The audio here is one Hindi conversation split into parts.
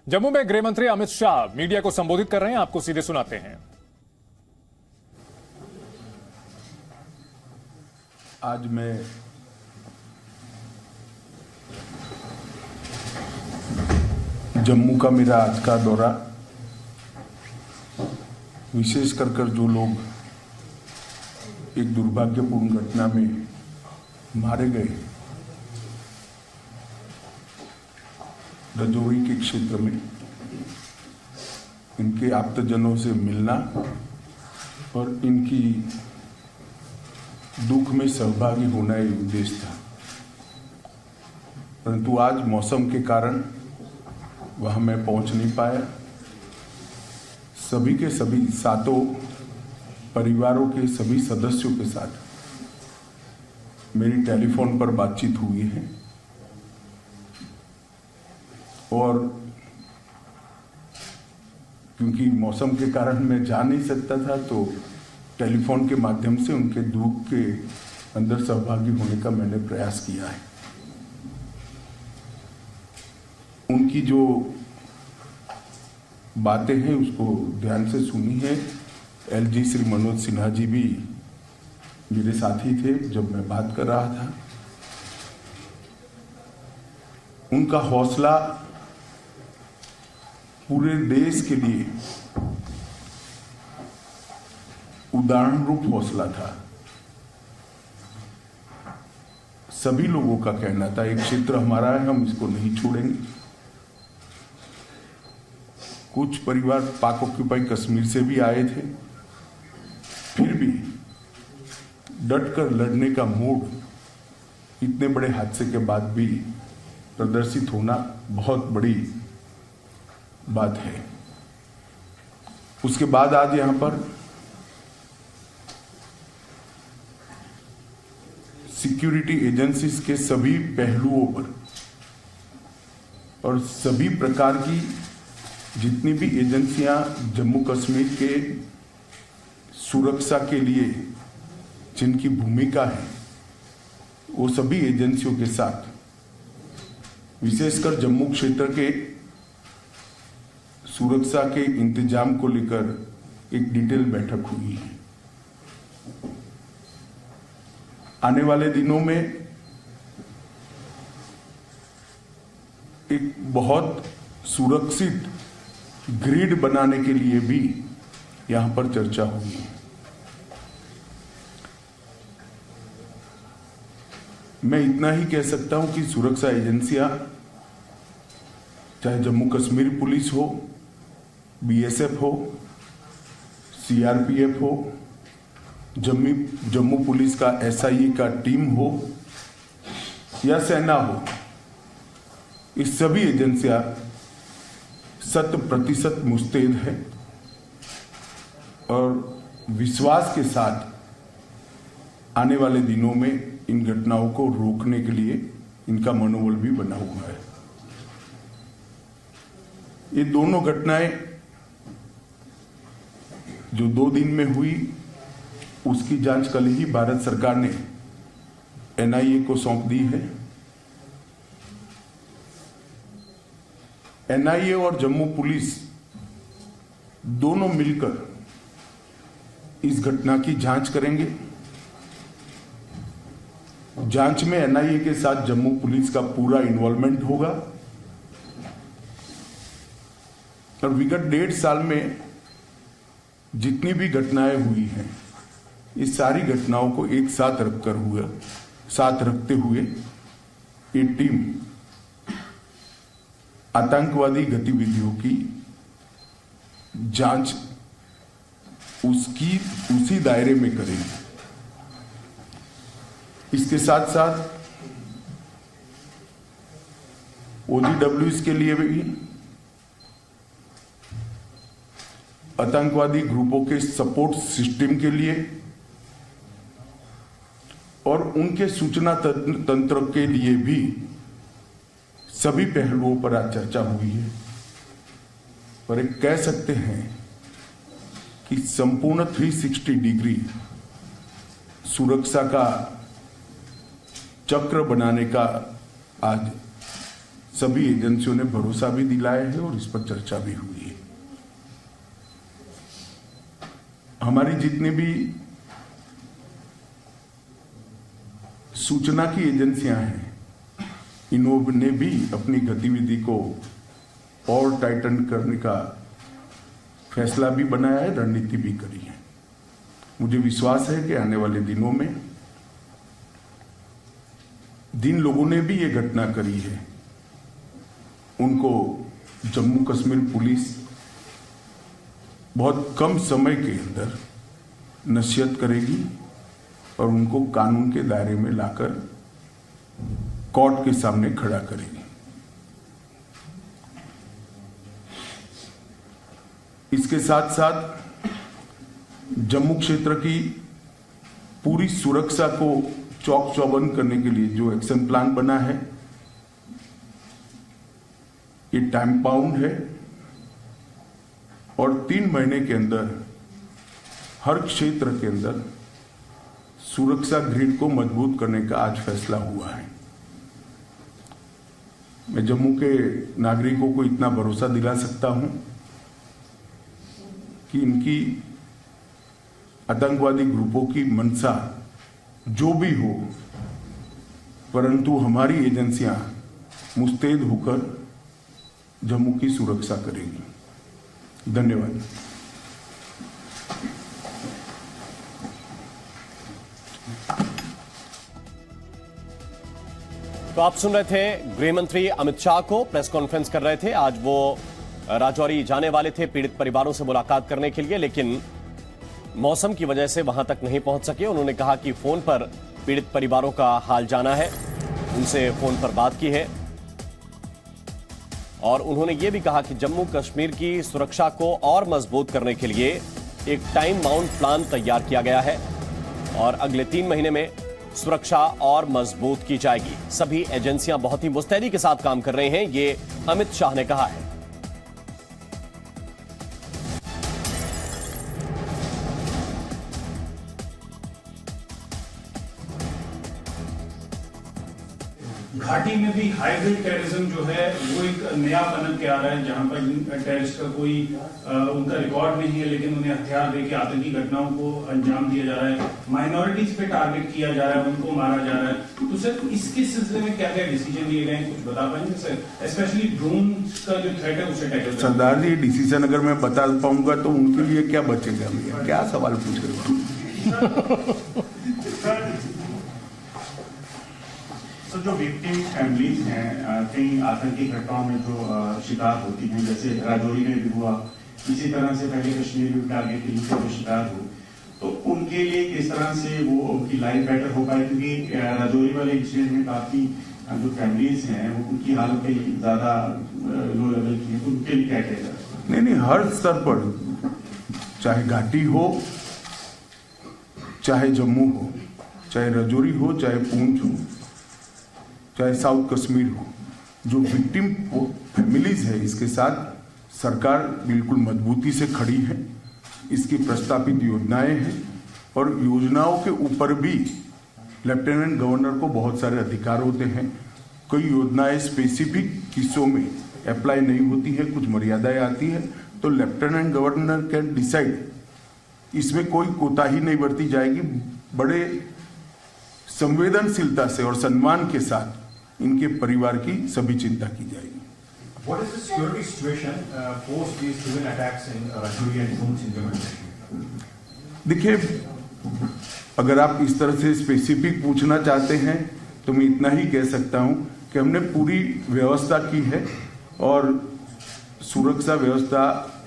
जम्मू में गृह मंत्री अमित शाह मीडिया को संबोधित कर रहे हैं, आपको सीधे सुनाते हैं। आज मैं जम्मू का मेरा आज का दौरा विशेष कर जो लोग एक दुर्भाग्यपूर्ण घटना में मारे गए रजौरी के क्षेत्र में, इनके आप्तजनों से मिलना और इनकी दुख में सहभागी होना ये उद्देश्य था। परंतु आज मौसम के कारण वहां मैं पहुंच नहीं पाया। सभी के सभी सातों परिवारों के सभी सदस्यों के साथ मेरी टेलीफोन पर बातचीत हुई है और क्योंकि मौसम के कारण मैं जा नहीं सकता था तो टेलीफोन के माध्यम से उनके दुख के अंदर सहभागी होने का मैंने प्रयास किया है। उनकी जो बातें हैं उसको ध्यान से सुनी है। एलजी श्री मनोज सिन्हा जी भी मेरे साथी थे जब मैं बात कर रहा था। उनका हौसला पूरे देश के लिए उदाहरण रूप हौसला था। सभी लोगों का कहना था, एक क्षेत्र हमारा है, हम इसको नहीं छोड़ेंगे। कुछ परिवार पाक ऑक्यूपाई कश्मीर से भी आए थे, फिर भी डटकर लड़ने का मूड इतने बड़े हादसे के बाद भी प्रदर्शित होना बहुत बड़ी बात है। उसके बाद आज यहां पर सिक्योरिटी एजेंसीज के सभी पहलुओं पर और सभी प्रकार की जितनी भी एजेंसियां जम्मू कश्मीर के सुरक्षा के लिए जिनकी भूमिका है, वो सभी एजेंसियों के साथ विशेषकर जम्मू क्षेत्र के सुरक्षा के इंतजाम को लेकर एक डिटेल बैठक हुई है। आने वाले दिनों में एक बहुत सुरक्षित ग्रिड बनाने के लिए भी यहां पर चर्चा हुई है। मैं इतना ही कह सकता हूं कि सुरक्षा एजेंसियां, चाहे जम्मू कश्मीर पुलिस हो, बीएसएफ हो, सीआरपीएफ हो, जम्मू पुलिस का एसआईए का टीम हो या सेना हो, इस सभी एजेंसियां 100% मुस्तैद है और विश्वास के साथ आने वाले दिनों में इन घटनाओं को रोकने के लिए इनका मनोबल भी बना हुआ है। ये दोनों घटनाएं जो 2 दिन में हुई, उसकी जांच कल ही भारत सरकार ने एनआईए को सौंप दी है। एनआईए और जम्मू पुलिस दोनों मिलकर इस घटना की जांच करेंगे। जांच में एनआईए के साथ जम्मू पुलिस का पूरा इन्वॉल्वमेंट होगा और विगत 1.5 साल में जितनी भी घटनाएं हुई हैं, इस सारी घटनाओं को एक साथ रखते हुए ये टीम आतंकवादी गतिविधियों की जांच उसी दायरे में करेंगे। इसके साथ साथ ओजीडब्ल्यूएस के लिए भी आतंकवादी ग्रुपों के सपोर्ट सिस्टम के लिए और उनके सूचना तंत्र के लिए भी सभी पहलुओं पर आज चर्चा हुई है। पर एक कह सकते हैं कि संपूर्ण 360 डिग्री सुरक्षा का चक्र बनाने का आज सभी एजेंसियों ने भरोसा भी दिलाया है और इस पर चर्चा भी हुई है। हमारी जितनी भी सूचना की एजेंसियां हैं, इन्होंने भी अपनी गतिविधि को और टाइटन करने का फैसला भी बनाया है, रणनीति भी करी है। मुझे विश्वास है कि आने वाले दिनों में जिन लोगों ने भी ये घटना करी है उनको जम्मू कश्मीर पुलिस बहुत कम समय के अंदर नसीहत करेगी और उनको कानून के दायरे में लाकर कोर्ट के सामने खड़ा करेगी। इसके साथ साथ जम्मू क्षेत्र की पूरी सुरक्षा को चौक चौबंद करने के लिए जो एक्शन प्लान बना है, ये टाइम बाउंड है और 3 महीने के अंदर हर क्षेत्र के अंदर सुरक्षा ग्रिड को मजबूत करने का आज फैसला हुआ है। मैं जम्मू के नागरिकों को इतना भरोसा दिला सकता हूं कि इनकी आतंकवादी ग्रुपों की मंशा जो भी हो, परंतु हमारी एजेंसियां मुस्तैद होकर जम्मू की सुरक्षा करेगी। धन्यवाद। तो आप सुन रहे थे गृह मंत्री अमित शाह को, प्रेस कॉन्फ्रेंस कर रहे थे। आज वो राजौरी जाने वाले थे पीड़ित परिवारों से मुलाकात करने के लिए, लेकिन मौसम की वजह से वहां तक नहीं पहुंच सके। उन्होंने कहा कि फोन पर पीड़ित परिवारों का हाल जाना है, उनसे फोन पर बात की है और उन्होंने ये भी कहा कि जम्मू कश्मीर की सुरक्षा को और मजबूत करने के लिए एक टाइम बाउंड प्लान तैयार किया गया है और अगले 3 महीने में सुरक्षा और मजबूत की जाएगी। सभी एजेंसियां बहुत ही मुस्तैदी के साथ काम कर रहे हैं, ये अमित शाह ने कहा है। घाटी में भी हाइब्रिड टेररिज्म जो है वो एक नया पनप के आ रहा है, जहां पर टेररिस्ट का कोई उनका रिकॉर्ड नहीं है, लेकिन उन्हें हथियार देके आतंकी घटनाओं को अंजाम दिया जा रहा है। माइनॉरिटीज पे टारगेट किया जा रहा है, उनको मारा जा रहा है। तो सर इसके सिलसिले में क्या क्या डिसीजन लिए गए हैं, कुछ बता पाएंगे सर? स्पेशली ड्रोन का जो थ्रेट है उसे टैकल करना। सरदार जी, डिसीजन अगर मैं बता पाऊंगा तो उनके लिए क्या बचेगा? भैया क्या सवाल पूछ रहे हो? तो जो विक्टिम फैमिलीज हैं कई आतंकी घटनाओं में जो शिकार होती हैं, जैसे राजौरी में भी हुआ, इसी तरह से पहले कश्मीर में टारगेट किलिंग के जो शिकार हुए, तो उनके लिए किस तरह से वो उनकी लाइफ बेटर हो पाए? क्योंकि राजौरी वाले इंसिडेंट में काफी जो फैमिलीज हैं वो उनकी हालत कई ज्यादा लो लेवल की है, तो उनके लिए क्या कहेगा? नहीं, हर स्तर पर, चाहे घाटी हो, चाहे जम्मू हो, चाहे राजौरी हो, चाहे पूंछ हो, चाहे साउथ कश्मीर हो, जो विक्टिम फैमिलीज है, इसके साथ सरकार बिल्कुल मजबूती से खड़ी है। इसकी प्रस्तावित योजनाएं हैं और योजनाओं के ऊपर भी लेफ्टिनेंट गवर्नर को बहुत सारे अधिकार होते हैं। कई योजनाएं स्पेसिफिक किस्सों में अप्लाई नहीं होती है, कुछ मर्यादाएं आती है, तो लेफ्टिनेंट गवर्नर कैन डिसाइड। इसमें कोई कोताही नहीं बरती जाएगी। बड़े संवेदनशीलता से और सम्मान के साथ इनके परिवार की सभी चिंता की जाएगी। What is the security situation post these twin attacks in Rajouri and Poonch in Jammu and Kashmir? देखिए, अगर आप इस तरह से स्पेसिफिक पूछना चाहते हैं तो मैं इतना ही कह सकता हूं कि हमने पूरी व्यवस्था की है और सुरक्षा व्यवस्था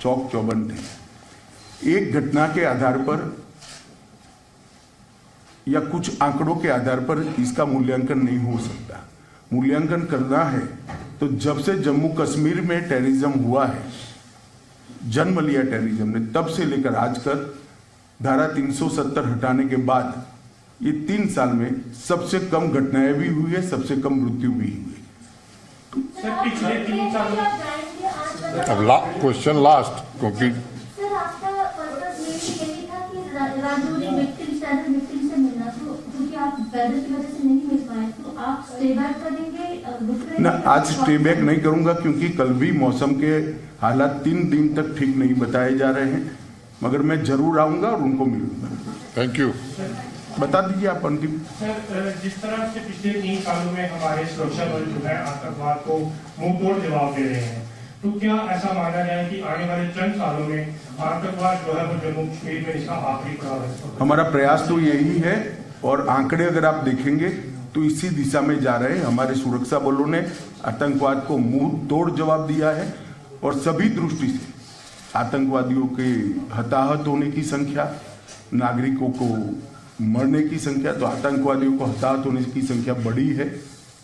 चौक चौबंद है। एक घटना के आधार पर या कुछ आंकड़ों के आधार पर इसका मूल्यांकन नहीं हो सकता। मूल्यांकन करना है तो जब से जम्मू कश्मीर में टेररिज्म हुआ है, जन्म लिया टेररिज्म ने, तब से लेकर आज तक धारा 370 हटाने के बाद ये 3 साल में सबसे कम घटनाएं भी हुई है, सबसे कम मृत्यु भी हुई है। सर पिछले 3 साल अब क्वेश्चन लास्ट, क्योंकि सर आपका पर्पस यही था कि राजौरी विक्टिम से मिलना, तो क्योंकि आप वेदर की वजह से नहीं मिल पाए, तो आप स्टे बैक करेंगे ना, आज स्टे बैक नहीं करूंगा क्योंकि कल भी मौसम के हालात 3 दिन तक ठीक नहीं बताए जा रहे हैं, मगर मैं जरूर आऊंगा और उनको मिलूंगा। Thank you. बता दीजिए आप अंतिम। सर, जिस तरह से पिछले 3 सालों में हमारे सुरक्षा बल जो है आतंकवाद को मुंह तोड़ जवाब दे रहे हैं, तो क्या ऐसा माना जाए कि आने वाले चंद सालों में आतंकवाद जो है वो जम्मू कश्मीर में इसका आखिरी पड़ाव है? हमारा प्रयास तो यही है और आंकड़े अगर आप देखेंगे तो इसी दिशा में जा रहे हैं। हमारे सुरक्षा बलों ने आतंकवाद को मुंह तोड़ जवाब दिया है और सभी दृष्टि से आतंकवादियों के हताहत होने की संख्या, नागरिकों को मरने की संख्या, तो आतंकवादियों को हताहत होने की संख्या बढ़ी है,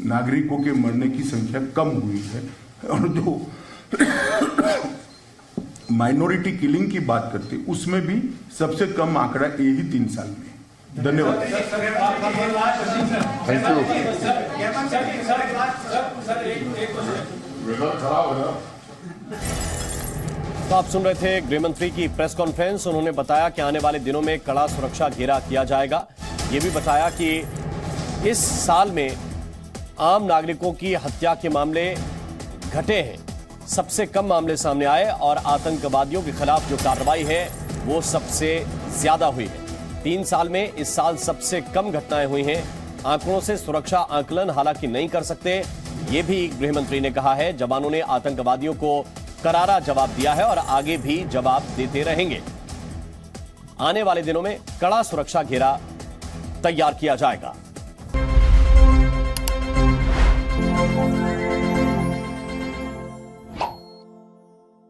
नागरिकों के मरने की संख्या कम हुई है। और जो माइनॉरिटी किलिंग की बात करते उसमें भी सबसे कम आंकड़ा यही 3 साल में। धन्यवाद। Thank you. तो आप सुन रहे थे गृह मंत्री की प्रेस कॉन्फ्रेंस। उन्होंने बताया कि आने वाले दिनों में कड़ा सुरक्षा घेरा किया जाएगा। ये भी बताया कि इस साल में आम नागरिकों की हत्या के मामले घटे हैं, सबसे कम मामले सामने आए और आतंकवादियों के खिलाफ जो कार्रवाई है वो सबसे ज्यादा हुई है। 3 साल में इस साल सबसे कम घटनाएं हुई हैं। आंकड़ों से सुरक्षा आकलन हालांकि नहीं कर सकते, ये भी गृह मंत्री ने कहा है। जवानों ने आतंकवादियों को करारा जवाब दिया है और आगे भी जवाब देते रहेंगे। आने वाले दिनों में कड़ा सुरक्षा घेरा तैयार किया जाएगा।